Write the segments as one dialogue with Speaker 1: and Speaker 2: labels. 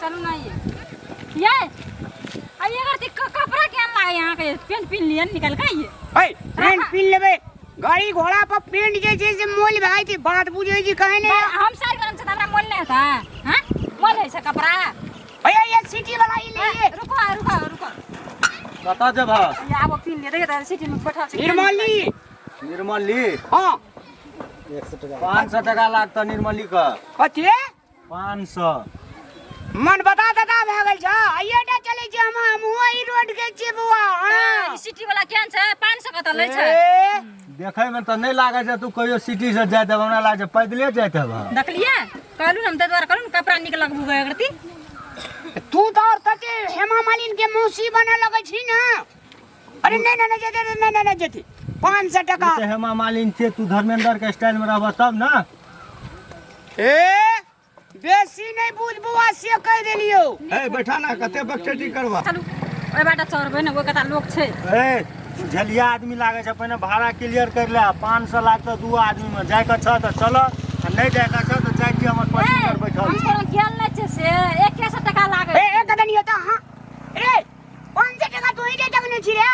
Speaker 1: चलो ना ये आइए अगर कपड़ा क्या ला यहाँ के पेंट पहन लिया निकल का ये
Speaker 2: ओए पेंट पहन लेबे गाड़ी घोड़ा पर पेंट जैसे मोल भाई थी बात बुझे जी कहे ने
Speaker 1: हम सारी गरम से हमरा मोल नहीं था हां मोल है से कपड़ा
Speaker 2: भैया ये सिटी वाला ही ले
Speaker 1: रुको
Speaker 3: बता दे भा
Speaker 1: ये अब पहन ले देखा सिटी में बैठा से
Speaker 3: निर्मली
Speaker 2: हां
Speaker 3: 500 टका लागत निर्मली का
Speaker 2: कथि
Speaker 3: 500
Speaker 2: मन बता दादा भए गेल छ आइए टा चले छी हम वही रोड के छी बुआ
Speaker 1: हां सिटी वाला केन छै 500 का त ले छै
Speaker 3: देखे में तो नहीं लागे छै तू कहियो सिटी से जाय त हमरा लागे पैदले जाय त
Speaker 1: देखलिए कहलू हम ते द्वारा कहलू कपड़ा निकल बुगे करती
Speaker 2: तू तो और तते हेमा मालिनी के मौसी बने लगे छी ना अरे नहीं जेती 500 टका
Speaker 3: तो हेमा मालिनी छे तू धर्मेंद्र के स्टाइल में रहबा तब ना
Speaker 2: ए बेसी नहीं बुझ बुआ से कह देलियो
Speaker 3: ए बैठा ना कते बकचटी करबा
Speaker 1: चलू ओइ बाटा चढ़बै न ओइ कता लोग छै
Speaker 3: ए झलिया आदमी लागे छै पहिने भाड़ा क्लियर कर ले 500 लागत दू आदमी में जाय के छ त चल आ नहीं जाय के छ त जाय छी हमर पैसेंजर बैठल
Speaker 1: हम कोनो गेल नै छै से 100 टका लागे
Speaker 2: ए कदनी होता हां ए 500 टका तू ही दे तकने छी रे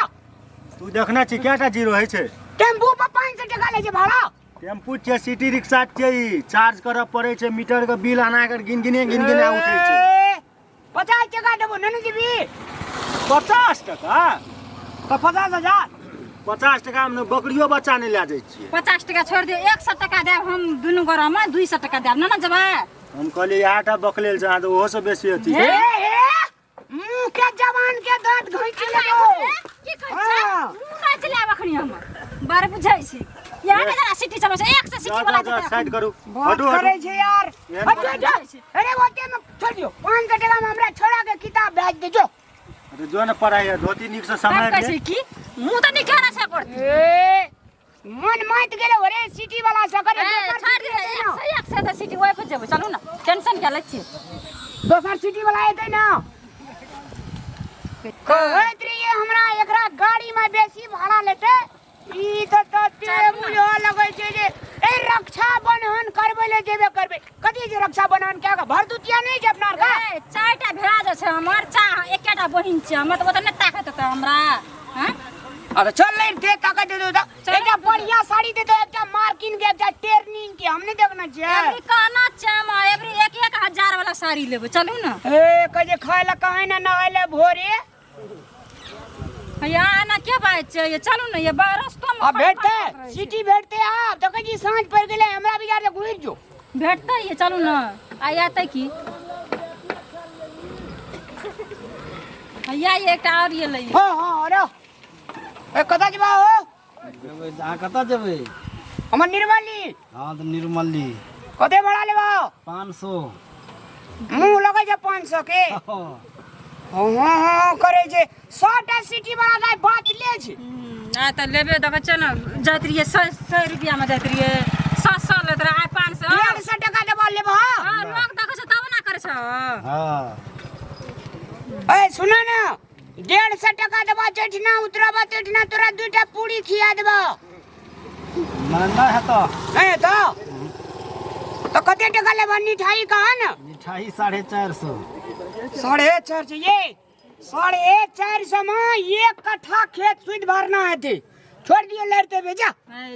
Speaker 3: तू देखना छी केटा जीरो है छै
Speaker 2: टेम्पू पर 500 टका ले छै भाड़ा
Speaker 3: टेम्पू छै सिटी रिक्शा छै चार्ज करब पड़े छै मीटर के बिल आना कर गिन गिने उठै छै
Speaker 2: 50 टका देबो ननु जीबी
Speaker 3: 50 टका
Speaker 2: तो 50,000
Speaker 3: 50 टका में बकरियो बच्चा नहीं ले जाय छी
Speaker 1: 50 टका छोड़ दियो 100 टका देब हम दुनु गोरा में 200 टका देब ना जबा
Speaker 3: हम कहली याटा बकलेल जा त ओहो से बेसी अथी
Speaker 2: ए मुंह के जवान के दांत घोंच लेबो
Speaker 1: की कहै छै मुंह ना चला बखनी हम बारे बुझाइ छै यहाँ के जरा सिटी चलो 100 सिटी वाला
Speaker 3: साइड करू
Speaker 2: हटू करे छै यार अरे ओते में छोड़ दियो 500 टका में हमरा छोड़ा के किताब भेज दे जो
Speaker 3: अरे जो न पढ़ाई है धोती निक से समय दे
Speaker 1: कैसे की मुंह त निकाला छ कर
Speaker 2: ए मन मात गेले ओरे सिटी वाला से करे
Speaker 1: छोड़ दे 100 त सिटी ओए पर जेबो चलू ना टेंशन क्या लै छी
Speaker 2: दोसर सिटी वाला एतै ना कहत रहिए हमरा एकरा गाड़ी में बेसी भाड़ा लेते ई ते बुझो लगै छै जे ए रक्षा बंधन करबै ले जेबे करबै कथि जे रक्षा बंधन क्या का भरदुतिया नहीं छै अपना का
Speaker 1: चारटा भेड़ा जे छै हमर चा एकेटा बहिन छै हम त ओतने ताकत त हमरा हैं
Speaker 2: अरे चल ले दे ताकत दे दो एकटा बढ़िया साड़ी दे दो एकटा मार्किन के एकटा टेर्निंग के हमने देखना छै
Speaker 1: एवरी कहना छै हम एवरी 1-1000 वाला साड़ी लेबो चलू ना
Speaker 2: ए कहे खाय ला कहे ना नहाइले भोरे
Speaker 1: या ना के बात छै ये चलू ना ये रास्ता में
Speaker 2: अब भेटते सिटी भेटते आ तो कही सांझ पड़ गेले हमरा बिचार से घुर जो
Speaker 1: भेटते ये चलू ना आ आते की या ये एकटा और ये ले
Speaker 2: हां अरे ए कदा जबा हो
Speaker 3: जेबै आ कता जेबै
Speaker 2: हमर निर्मली
Speaker 3: हां त निर्मली
Speaker 2: कते बड़ा लेबा
Speaker 3: 500
Speaker 2: मुंह लगे छै 500 के हां करे छै 100 टा सिटी वाला दाई बात ले छै
Speaker 1: आ त लेबे देख छ ना जात रहिए 100 रुपया में जात रहिए 700 लेत रहे 500
Speaker 2: 150 टका देबा लेबा
Speaker 1: हां लोग देख छ तब ना करे छ
Speaker 3: हां
Speaker 2: ए सुना ना 150 टका देबा जेठना उतरबा तेठना तोरा दुटा पूरी खिया देबा
Speaker 3: ना है तो
Speaker 2: नहीं तो कते टका लेबा मिठाई कहा ना
Speaker 3: मिठाई 450
Speaker 2: 450 ये 450 में एक कट्ठा खेत सुध भरना है थे छोड़ दियो लड़ते भेजा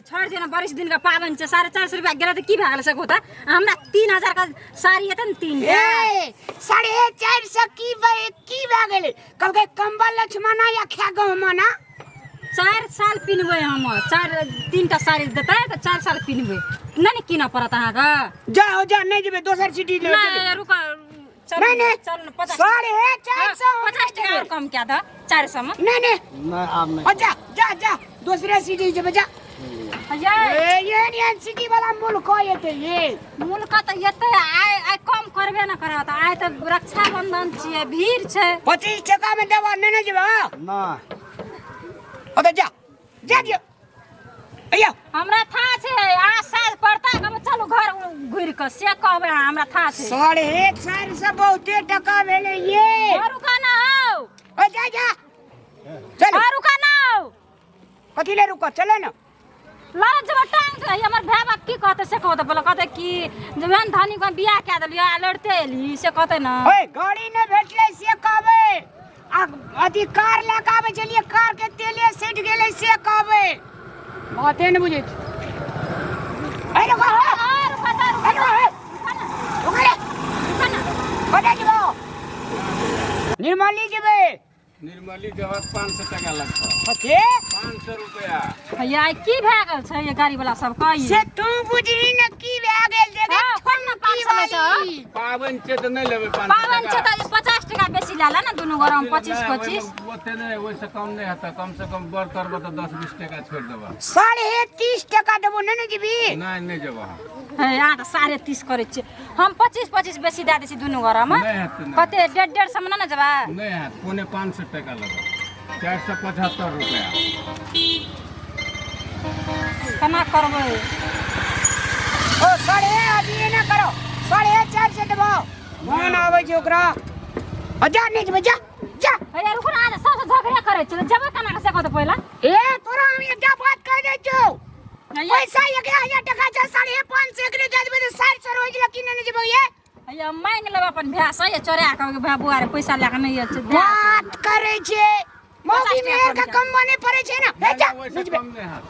Speaker 1: छोड़ देना बारिश दिन का पावन छ 450 रुपया गेला त की भागल सक होता हमरा 3000 का साड़ी है त 3
Speaker 2: ए 450 की भागले कल के कंबल लक्ष्मणा या ख्या गो मना
Speaker 1: 4 साल पिनबे हम 3टा साड़ी देता है त 4 साल पिनबे नहीं किना पड़त अहा का
Speaker 2: जा नहीं जेबे दोसर सिटी ले
Speaker 1: नहीं रुका
Speaker 2: नहीं
Speaker 1: चल 50 टका और कम क्या था 400 में
Speaker 2: नहीं
Speaker 3: आप नहीं
Speaker 2: जा दूसरे सिटी जेबे जा ये नहीं सिटी वाला मुल्क ये थे ये
Speaker 1: मुल्क त येते आय कम करबे ना करत आय त रक्षा बंधन छिए भीड़ छै
Speaker 2: 25 टका में देबा नहीं जेबा
Speaker 3: ना
Speaker 2: अबे जा अया
Speaker 1: हमरा था छै आ साल पड़ता हम चलू घर घुर के से कहबे हमरा था छै
Speaker 2: 450 बहुते टका भेले ये
Speaker 1: रुका ना हो
Speaker 2: ओ जा चल
Speaker 1: रुका ना हो
Speaker 2: कथी ले रुका चले ना
Speaker 1: लाला जब टांग दे हमर भाई बाप की कहते से कहते बोला कहते कि जवन धनी को बियाह के देलियो लड़ते एली से कहते ना
Speaker 2: ओए गाड़ी ने भेटले से कहबे अधिकार लगावे चलिए कार के तेले सेट गेले से कहबे बाते न बुझे अरे निर्मली जेबे
Speaker 4: निर्मली देवत 500 टका लगता
Speaker 2: कते
Speaker 4: 500 रुपया
Speaker 1: भैया की भए गेल छै ये गाड़ी वाला सब कहिए
Speaker 2: से तू बुझही न की भए गेल देबे
Speaker 1: फोन में 500 ले छ
Speaker 4: पावन छै त नहीं लेबे 500
Speaker 1: पावन छै त 50 टका बेसी लाला ना दोनों गरम 25
Speaker 4: ओते नहीं ओइसे कम नहीं होता कम से कम बर करबो त 10-20 टका छोड़ देबा
Speaker 2: 30 टका देबो न जीबी
Speaker 4: नहीं जेबा
Speaker 1: है आ त 30.5 करे छै हम 25 बेसी दे दै छी दोनों गरम
Speaker 4: नहीं हेतै नहीं।
Speaker 1: कते 1.5 सम ना जबा
Speaker 4: नहीं है पौने 500 टका लगा 475 रुपया
Speaker 1: केना करबै
Speaker 2: ओ साढ़े अभी ना करो 4.5 से देबो फोन आवे छै ओकरा जा नहीं जेबे जा
Speaker 1: अरे रुको ना आज सब झगड़ा करे छै जबे केना से कहत पहिला
Speaker 2: ए तोरा हम एकटा बात कह दै छौ पैसा 1000 टका छै 5.5 एकरे दे देबे त 400 रोज लकी न जेबो ये
Speaker 1: अया मांग लेब अपन भैया से ये चोरा के भाई बुआ रे पैसा लेके नहीं है
Speaker 2: बात करे छै मौगी मेहर का कम बने पड़े छै ना ए जा
Speaker 4: ओइसे कम नहीं है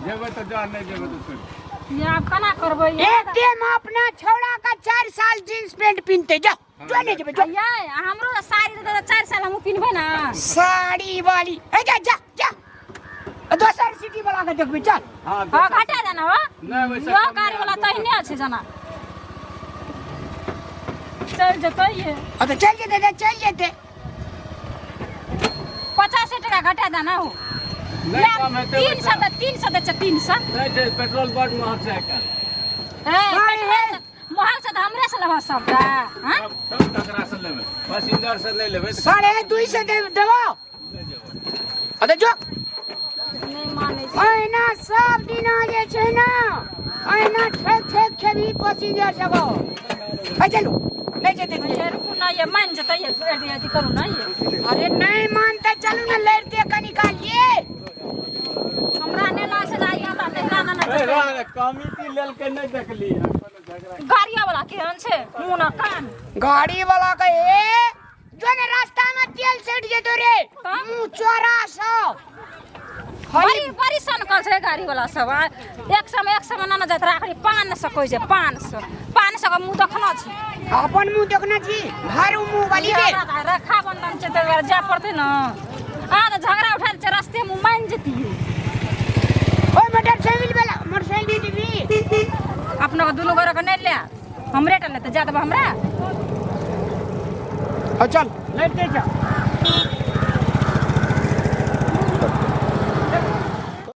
Speaker 4: जेबे त जा नहीं जेबे त छोड़
Speaker 1: ये आप केना करबै
Speaker 2: एक दिन अपना छौड़ा का 4 साल जींस पैंट पहनते जा जो नहीं जेबे जो
Speaker 1: भैया हमरो साड़ी दे 4 साल हम पिनबै ना
Speaker 2: साड़ी वाली ए जा दोसर सिटी वाला के देखबे चल
Speaker 4: हां
Speaker 1: हां घटा देना हो
Speaker 4: नहीं वैसे
Speaker 1: यो गाड़ी वाला तहने छै जना चल जतै ये
Speaker 2: तो चल जेते
Speaker 1: 50 टका घटा देना हो
Speaker 4: नहीं कम है
Speaker 1: 300 दे 300
Speaker 4: नहीं छै पेट्रोल बड़ महग छै आजकल
Speaker 1: महल से तो हमरे से लेबा सबटा हां
Speaker 4: सब टकरा से लेबे पैसेंजर से नहीं लेबे
Speaker 2: 2.5 से देबो अरे जो
Speaker 1: नहीं माने
Speaker 2: ओइना सब दिन जे छै ना ओइना ठेक खेबी पैसेंजर सबो आ चलू ले जेते
Speaker 1: ये रुकू ना ये मान जतै ये अथी करू ना ये
Speaker 2: अरे नहीं मानते चलू ना लड़ते का निकालिए
Speaker 1: हमरा ने ला से जाई आता ते ना
Speaker 4: कमिटी लेल के नहीं देखली
Speaker 1: गाड़िया वाला केहन छै मुंह ना कान
Speaker 2: गाड़ी वाला का ए जो ने रास्ता में तेल सेट जेतो रे मुंह चोरा सब
Speaker 1: बड़ी सनकल छै गाड़ी वाला सब एक समय ना जात राखड़ी 500 कोइ छै 500 का मुंह देखना छै
Speaker 2: अपन मुंह देखना छी भारू मुंह वाली के
Speaker 1: रखा बंधन छै त जा पड़ते ना आ त झगड़ा उठा छै रास्ते मुंह मान जतिए
Speaker 2: ओए मोटरसाइकिल दीदी
Speaker 1: अपना को दुनु घर के नहीं ले हमरे टा ले त जा देब हमरा
Speaker 2: चल लेते जा